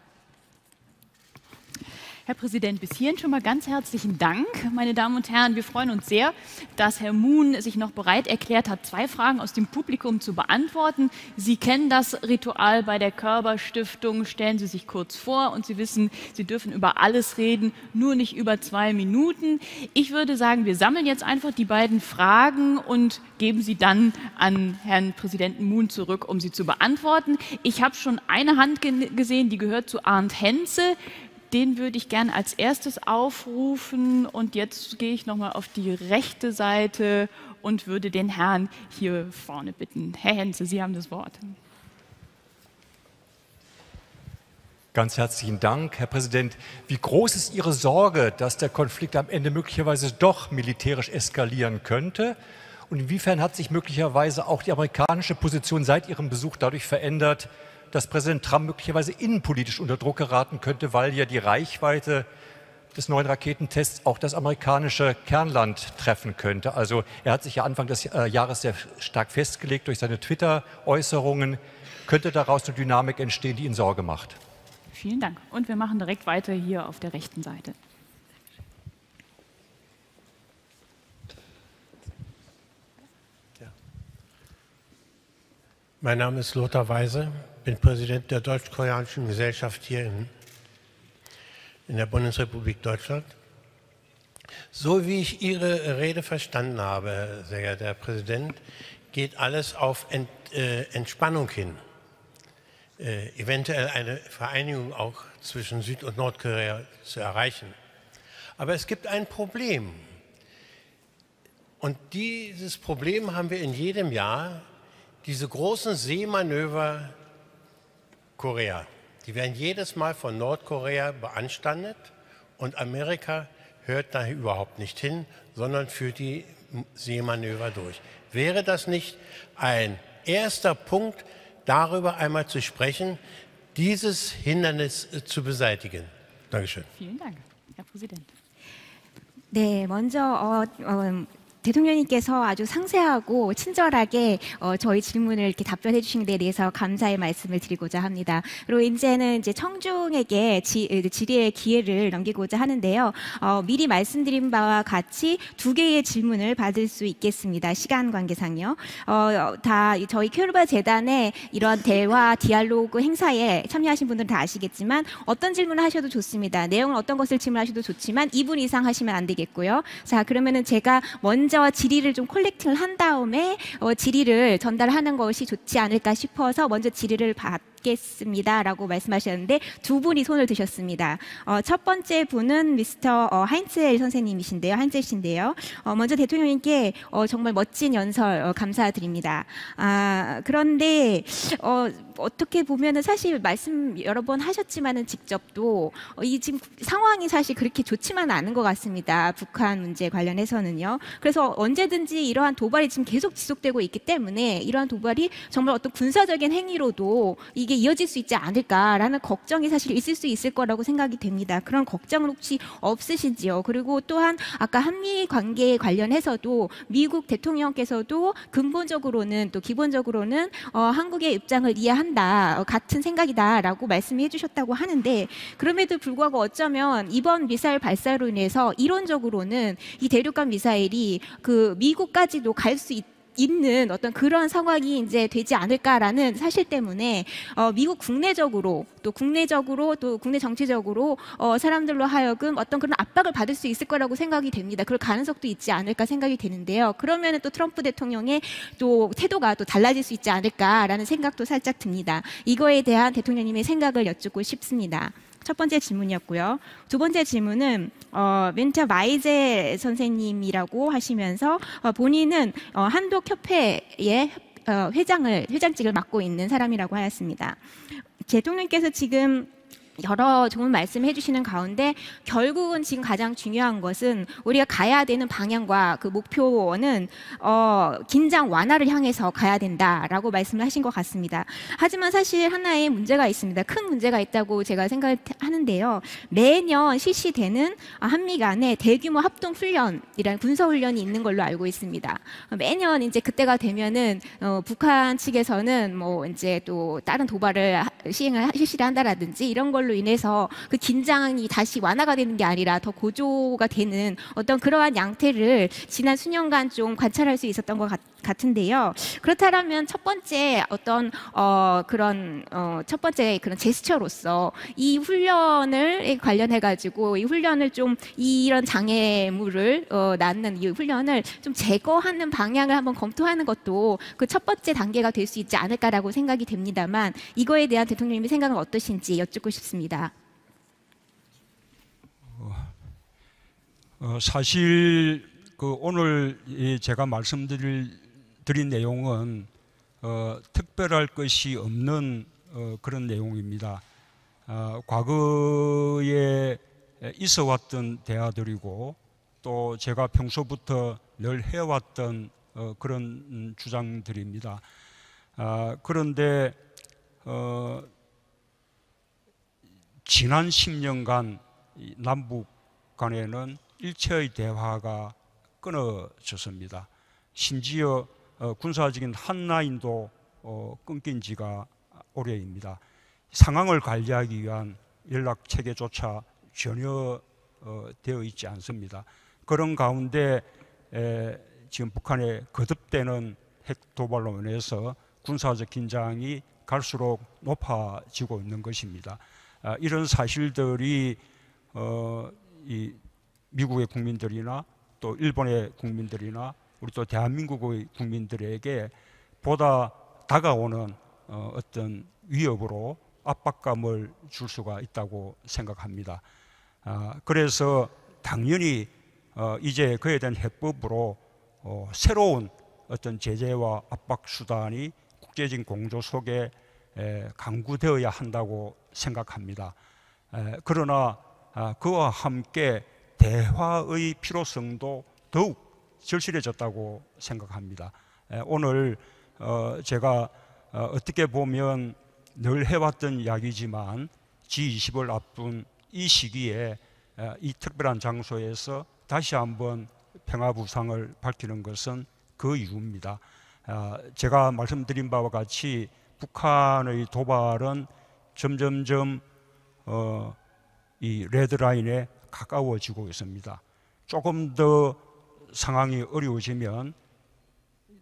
Herr Präsident, bis hierhin schon mal ganz herzlichen Dank. Meine Damen und Herren, wir freuen uns sehr, dass Herr Moon sich noch bereit erklärt hat, 2 Fragen aus dem Publikum zu beantworten. Sie kennen das Ritual bei der Körber-Stiftung. Stellen Sie sich kurz vor und Sie wissen, Sie dürfen über alles reden, nur nicht über 2 Minuten. Ich würde sagen, wir sammeln jetzt einfach die beiden Fragen und geben sie dann an Herrn Präsidenten Moon zurück, um sie zu beantworten. Ich habe schon eine Hand gesehen, die gehört zu Arndt Henze. Den würde ich gerne als erstes aufrufen und jetzt gehe ich nochmal auf die rechte Seite und würde den Herrn hier vorne bitten. Herr Henze, Sie haben das Wort. Ganz herzlichen Dank, Herr Präsident. Wie groß ist Ihre Sorge, dass der Konflikt am Ende möglicherweise doch militärisch eskalieren könnte? Und inwiefern hat sich möglicherweise auch die amerikanische Position seit Ihrem Besuch dadurch verändert, dass Präsident Trump möglicherweise innenpolitisch unter Druck geraten könnte, weil ja die Reichweite des neuen Raketentests auch das amerikanische Kernland treffen könnte. Also er hat sich ja Anfang des Jahres sehr stark festgelegt durch seine Twitter-Äußerungen. Könnte daraus eine Dynamik entstehen, die Ihnen Sorge macht? Vielen Dank. Und wir machen direkt weiter hier auf der rechten Seite. Mein Name ist Lothar Weise, bin Präsident der Deutsch-Koreanischen Gesellschaft hier in der Bundesrepublik Deutschland. So wie ich Ihre Rede verstanden habe, sehr geehrter Herr Präsident, geht alles auf Entspannung hin. Eventuell eine Vereinigung auch zwischen Süd- und Nordkorea zu erreichen. Aber es gibt ein Problem. Und dieses Problem haben wir in jedem Jahr, diese großen Seemanöver Korea. Die werden jedes Mal von Nordkorea beanstandet und Amerika hört da überhaupt nicht hin, sondern führt die Seemanöver durch. Wäre das nicht ein erster Punkt, darüber einmal zu sprechen, dieses Hindernis zu beseitigen? Dankeschön. Vielen Dank, Herr Präsident. 네, 먼저 대통령님께서 아주 상세하고 친절하게 저희 질문을 이렇게 답변해 주신 데 대해서 감사의 말씀을 드리고자 합니다. 그리고 이제는 이제 청중에게 질의의 기회를 넘기고자 하는데요. 미리 말씀드린 바와 같이 2개의 질문을 받을 수 있겠습니다. 시간 관계상요. 다 저희 큐르바 재단의 이런 대화 디알로그 행사에 참여하신 분들은 다 아시겠지만 어떤 질문을 하셔도 좋습니다. 내용은 어떤 것을 질문하셔도 좋지만 2분 이상 하시면 안 되겠고요. 자, 그러면은 제가 먼저 질의를 좀 콜렉팅을 한 다음에 질의를 전달하는 것이 좋지 않을까 싶어서 먼저 질의를 받겠습니다라고 말씀하셨는데 2분이 손을 드셨습니다. 첫 번째 분은 미스터 하인츠 선생님이신데요. 하인츠 씨인데요. 먼저 대통령님께 정말 멋진 연설 감사드립니다. 그런데 어떻게 보면은 사실 말씀 여러 번 하셨지만은 직접도 이 지금 상황이 사실 그렇게 좋지만 않은 것 같습니다. 북한 문제 관련해서는요. 그래서 언제든지 이러한 도발이 지금 계속 지속되고 있기 때문에 이러한 도발이 정말 어떤 군사적인 행위로도 이게 이게 이어질 수 있지 않을까라는 걱정이 사실 있을 수 있을 거라고 생각이 됩니다. 그런 걱정은 혹시 없으신지요? 그리고 또한 아까 한미 관계에 관련해서도 미국 대통령께서도 근본적으로는 또 기본적으로는 한국의 입장을 이해한다, 같은 생각이다라고 말씀해 주셨다고 하는데, 그럼에도 불구하고 어쩌면 이번 미사일 발사로 인해서 이론적으로는 이 대륙간 미사일이 그 미국까지도 갈 수 있는 어떤 그런 상황이 이제 되지 않을까라는 사실 때문에 미국 국내적으로 또 국내 정치적으로 사람들로 하여금 어떤 그런 압박을 받을 수 있을 거라고 생각이 됩니다. 그럴 가능성도 있지 않을까 생각이 되는데요. 그러면은 또 트럼프 대통령의 또 태도가 또 달라질 수 있지 않을까라는 생각도 살짝 듭니다. 이거에 대한 대통령님의 생각을 여쭙고 싶습니다. 첫 번째 질문이었고요. 두 번째 질문은 멘차 마이제 선생님이라고 하시면서 본인은 한독협회의 회장직을 맡고 있는 사람이라고 하였습니다. 대통령께서 지금 여러 좋은 말씀 해주시는 가운데 결국은 지금 가장 중요한 것은 우리가 가야 되는 방향과 그 목표는 긴장 완화를 향해서 가야 된다라고 말씀을 하신 것 같습니다. 하지만 사실 하나의 문제가 있습니다. 큰 문제가 있다고 제가 생각하는데요. 매년 실시되는 한미 간의 대규모 합동 훈련이라는 군사 훈련이 있는 걸로 알고 있습니다. 매년 이제 그때가 되면은 북한 측에서는 뭐 이제 또 다른 도발을 실시를 한다라든지 이런 걸로 인해서 그 긴장이 다시 완화가 되는 게 아니라 더 고조가 되는 어떤 그러한 양태를 지난 수년간 좀 관찰할 수 있었던 것 같은데요. 그렇다면 첫 번째 어떤 첫 번째 그런 제스처로서 이 훈련을 관련해 가지고 이 훈련을 좀 이런 장애물을 낳는 이 훈련을 좀 제거하는 방향을 한번 검토하는 것도 그 첫 번째 단계가 될 수 있지 않을까라고 생각이 됩니다만 이거에 대한 대통령님의 생각은 어떠신지 여쭙고 싶습니다. 사실 오늘 제가 말씀드린 내용은 특별할 것이 없는 그런 내용입니다. 과거에 있어 왔던 대화들이고 또 제가 평소부터 늘 해왔던 그런 주장들입니다. 그런데 지난 10년간 남북 간에는 일체의 대화가 끊어졌습니다. 심지어 군사적인 한라인도 끊긴 지가 오래입니다. 상황을 관리하기 위한 연락 체계조차 전혀 되어 있지 않습니다. 그런 가운데 지금 북한의 거듭되는 핵 도발로 인해서 군사적 긴장이 갈수록 높아지고 있는 것입니다. 이런 사실들이 이 미국의 국민들이나 또 일본의 국민들이나 우리 또 대한민국의 국민들에게 보다 다가오는 어떤 위협으로 압박감을 줄 수가 있다고 생각합니다. 그래서 당연히 이제 그에 대한 해법으로 새로운 어떤 제재와 압박 수단이 국제적인 공조 속에 강구되어야 한다고 생각합니다. 그러나 그와 함께 대화의 필요성도 더욱 절실해졌다고 생각합니다. 오늘 제가 어떻게 보면 늘 해왔던 이야기지만 G20을 앞둔 이 시기에 이 특별한 장소에서 다시 한번 평화부상을 밝히는 것은 그 이유입니다. 제가 말씀드린 바와 같이 북한의 도발은 점점점 이 레드라인에 가까워지고 있습니다. 조금 더 상황이 어려워지면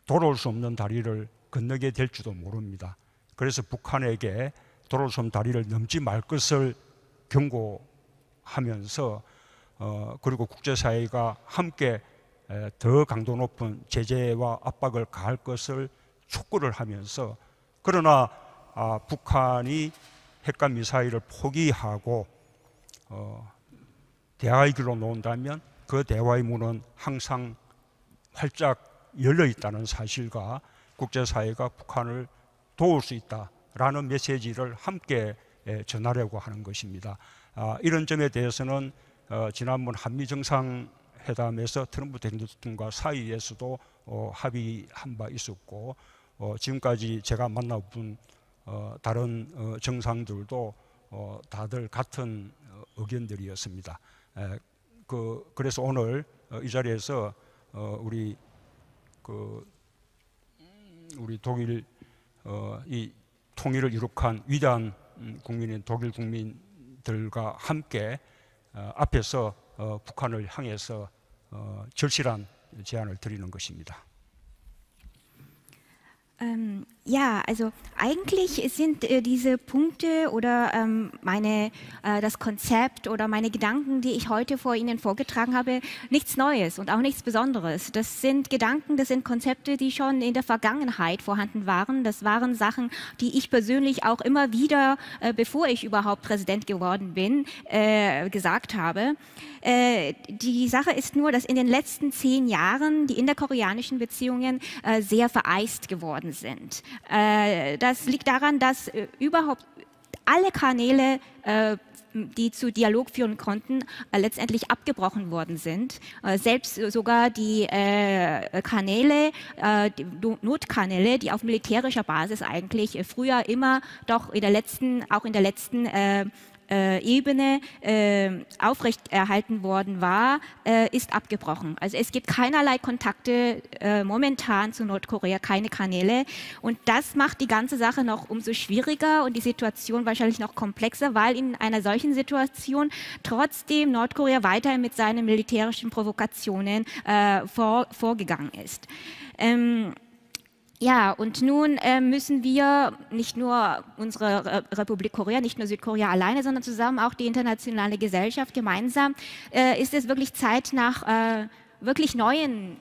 돌아올 수 없는 다리를 건너게 될지도 모릅니다. 그래서 북한에게 돌아올 수 없는 다리를 넘지 말 것을 경고하면서 그리고 국제사회가 함께 더 강도 높은 제재와 압박을 가할 것을 촉구를 하면서, 그러나 북한이 핵과 미사일을 포기하고 대화의 길로 놓은다면 그 대화의 문은 항상 활짝 열려 있다는 사실과 국제사회가 북한을 도울 수 있다라는 메시지를 함께 전하려고 하는 것입니다. 이런 점에 대해서는 지난번 한미 정상회담에서 트럼프 대통령과 사이에서도 합의한 바 있었고, 지금까지 제가 만나본 다른 정상들도 다들 같은 의견들이었습니다. 그래서 오늘 이 자리에서 우리 독일 이 통일을 이룩한 위대한 국민인 독일 국민들과 함께 앞에서 북한을 향해서 절실한 제안을 드리는 것입니다. Ja, also eigentlich sind diese Punkte oder das Konzept oder meine Gedanken, die ich heute vor Ihnen vorgetragen habe, nichts Neues und auch nichts Besonderes. Das sind Gedanken, das sind Konzepte, die schon in der Vergangenheit vorhanden waren. Das waren Sachen, die ich persönlich auch immer wieder, bevor ich überhaupt Präsident geworden bin, gesagt habe. Die Sache ist nur, dass in den letzten 10 Jahren die interkoreanischen Beziehungen sehr vereist geworden sind. Das liegt daran, dass überhaupt alle Kanäle, die zu Dialog führen konnten, letztendlich abgebrochen worden sind. Selbst sogar die Kanäle, die Notkanäle, die auf militärischer Basis eigentlich früher immer doch auch in der letzten Ebene aufrechterhalten worden war, ist abgebrochen. Also es gibt keinerlei Kontakte momentan zu Nordkorea, keine Kanäle. Und das macht die ganze Sache noch umso schwieriger und die Situation wahrscheinlich noch komplexer, weil in einer solchen Situation trotzdem Nordkorea weiter mit seinen militärischen Provokationen vorgegangen ist. Ja, und nun müssen wir nicht nur unsere Republik Korea, nicht nur Südkorea alleine, sondern zusammen auch die internationale Gesellschaft gemeinsam, ist es wirklich Zeit nach wirklich neueren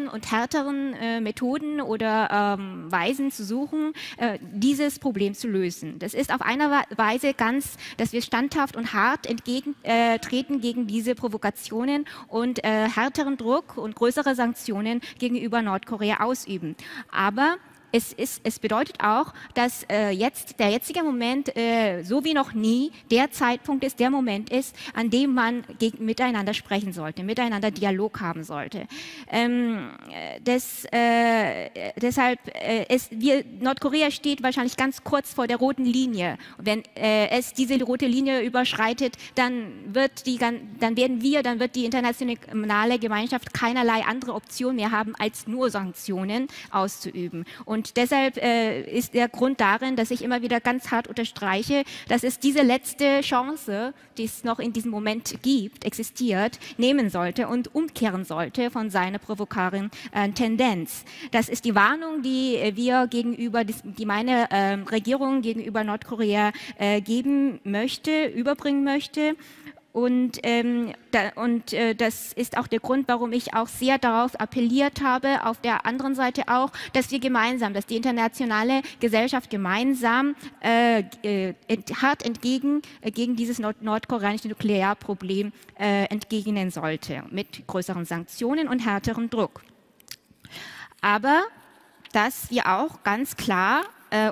und härteren Methoden oder Weisen zu suchen, dieses Problem zu lösen. Das ist auf einer Weise dass wir standhaft und hart entgegentreten gegen diese Provokationen und härteren Druck und größere Sanktionen gegenüber Nordkorea ausüben. Aber es bedeutet auch, dass der jetzige Moment so wie noch nie der Zeitpunkt ist, der Moment ist, an dem man miteinander sprechen sollte, miteinander Dialog haben sollte. Nordkorea steht wahrscheinlich ganz kurz vor der roten Linie. Wenn es diese rote Linie überschreitet, dann wird die internationale Gemeinschaft keinerlei andere Option mehr haben, als nur Sanktionen auszuüben. Und deshalb ist der Grund darin, dass ich immer wieder ganz hart unterstreiche, dass es diese letzte Chance, die es noch in diesem Moment existiert, nehmen sollte und umkehren sollte von seiner provokaren Tendenz. Das ist die Warnung, die meine Regierung gegenüber Nordkorea überbringen möchte. Und das ist auch der Grund, warum ich auch sehr darauf appelliert habe, auf der anderen Seite auch, dass die internationale Gesellschaft gemeinsam hart gegen dieses nordkoreanische Nuklearproblem entgegnen sollte, mit größeren Sanktionen und härterem Druck. Aber dass wir auch ganz klar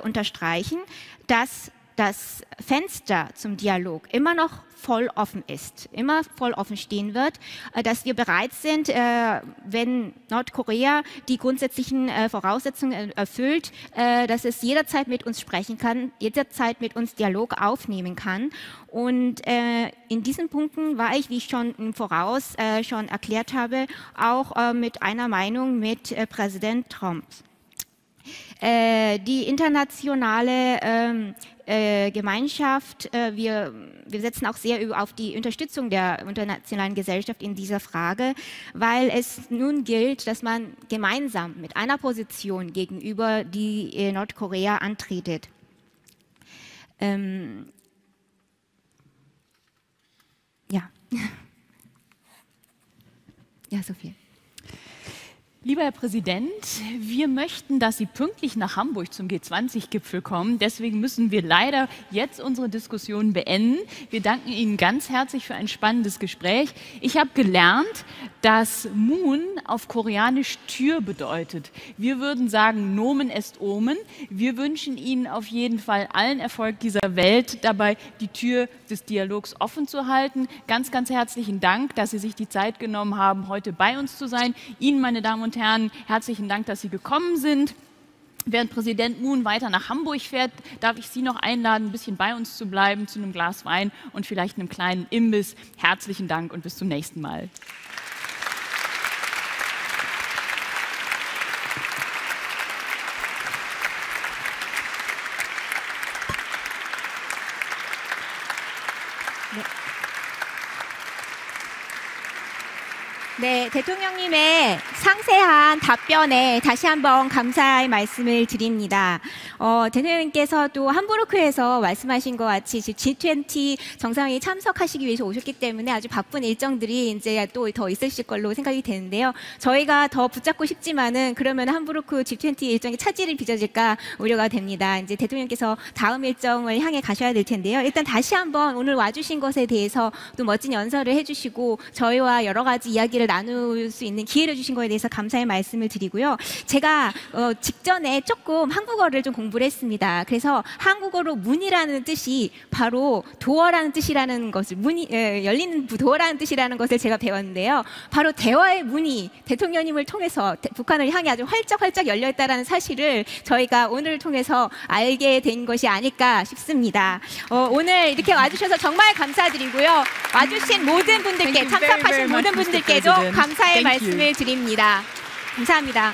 unterstreichen, dass das Fenster zum Dialog immer noch voll offen ist, immer voll offen stehen wird, dass wir bereit sind, wenn Nordkorea die grundsätzlichen Voraussetzungen erfüllt, dass es jederzeit mit uns sprechen kann, jederzeit mit uns Dialog aufnehmen kann. Und in diesen Punkten war ich, wie ich schon im Voraus schon erklärt habe, auch mit einer Meinung mit Präsident Trump. Die internationale Gemeinschaft, wir setzen auch sehr auf die Unterstützung der internationalen Gesellschaft in dieser Frage, weil es nun gilt, dass man gemeinsam mit einer Position gegenüber die Nordkorea antretet. Ja. Ja, so viel. Lieber Herr Präsident, wir möchten, dass Sie pünktlich nach Hamburg zum G20-Gipfel kommen. Deswegen müssen wir leider jetzt unsere Diskussion beenden. Wir danken Ihnen ganz herzlich für ein spannendes Gespräch. Ich habe gelernt, dass Moon auf Koreanisch Tür bedeutet. Wir würden sagen Nomen est Omen. Wir wünschen Ihnen auf jeden Fall allen Erfolg dieser Welt, dabei die Tür des Dialogs offen zu halten. Ganz, ganz herzlichen Dank, dass Sie sich die Zeit genommen haben, heute bei uns zu sein. Ihnen, meine Damen und Herren, herzlichen Dank, dass Sie gekommen sind. Während Präsident Moon weiter nach Hamburg fährt, darf ich Sie noch einladen, ein bisschen bei uns zu bleiben, zu einem Glas Wein und vielleicht einem kleinen Imbiss. Herzlichen Dank und bis zum nächsten Mal. 네, 대통령님의 상세한 답변에 다시 한번 감사의 말씀을 드립니다. 대통령님께서도 함부르크에서 말씀하신 것 같이 G20 정상회의 참석하시기 위해서 오셨기 때문에 아주 바쁜 일정들이 이제 또 더 있으실 걸로 생각이 되는데요. 저희가 더 붙잡고 싶지만은 그러면 함부르크 G20 일정이 차질을 빚어질까 우려가 됩니다. 이제 대통령께서 다음 일정을 향해 가셔야 될 텐데요. 일단 다시 한번 오늘 와주신 것에 대해서 또 멋진 연설을 해주시고 저희와 여러 가지 이야기를 나눌 수 있는 기회를 주신 거에 대해서 감사의 말씀을 드리고요. 제가 직전에 조금 한국어를 좀 공부를 했습니다. 그래서 한국어로 문이라는 뜻이 바로 도어라는 뜻이라는 것을 열리는 도어라는 뜻이라는 것을 제가 배웠는데요. 바로 대화의 문이 대통령님을 통해서 북한을 향해 아주 활짝 열려있다는 사실을 저희가 오늘을 통해서 알게 된 것이 아닐까 싶습니다. 오늘 이렇게 와주셔서 정말 감사드리고요. 와주신 모든 분들께 참석하신 모든 분들께도 감사의 말씀을 드립니다. 감사합니다.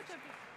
Ja,